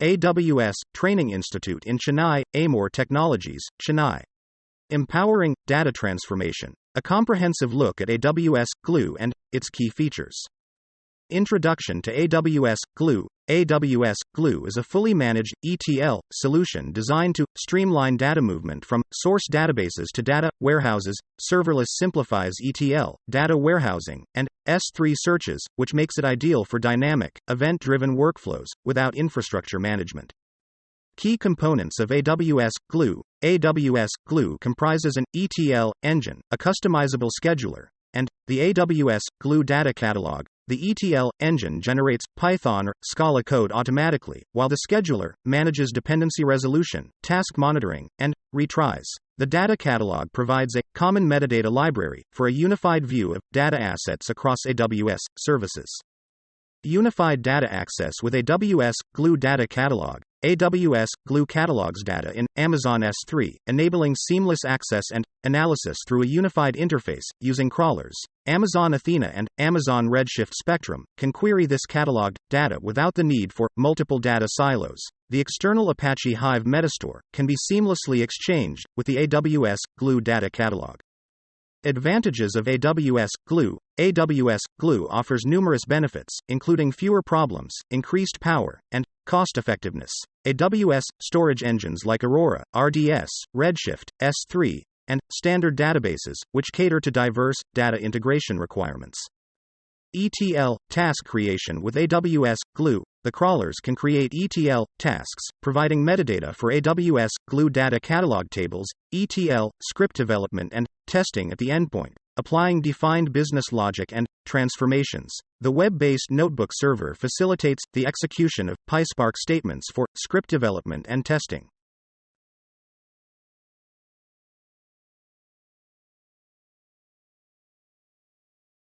AWS Training Institute in Chennai, Aimore Technologies, Chennai. Empowering Data Transformation. A comprehensive look at AWS Glue and its key features. Introduction to AWS Glue. AWS Glue is a fully managed ETL solution designed to streamline data movement from source databases to data warehouses. Serverless simplifies ETL, data warehousing, and S3 searches, which makes it ideal for dynamic, event-driven workflows without infrastructure management. Key components of AWS Glue. AWS Glue comprises an ETL engine, a customizable scheduler, and the AWS Glue Data Catalog. The ETL engine generates Python or Scala code automatically, while the scheduler manages dependency resolution, task monitoring, and retries. The data catalog provides a common metadata library for a unified view of data assets across AWS services. Unified data access with AWS Glue Data Catalog. AWS Glue catalogs data in Amazon S3, enabling seamless access and analysis through a unified interface using crawlers. Amazon Athena and Amazon Redshift Spectrum can query this cataloged data without the need for multiple data silos. The external Apache Hive metastore can be seamlessly exchanged with the AWS Glue Data Catalog. Advantages of AWS Glue. AWS Glue offers numerous benefits, including fewer problems, increased power, and cost-effectiveness. AWS storage engines like Aurora, RDS, Redshift, S3, and standard databases, which cater to diverse data integration requirements. ETL task creation with AWS Glue. The crawlers can create ETL tasks, providing metadata for AWS Glue Data Catalog tables, ETL script development and testing at the endpoint, applying defined business logic and transformations. The web-based notebook server facilitates the execution of PySpark statements for script development and testing.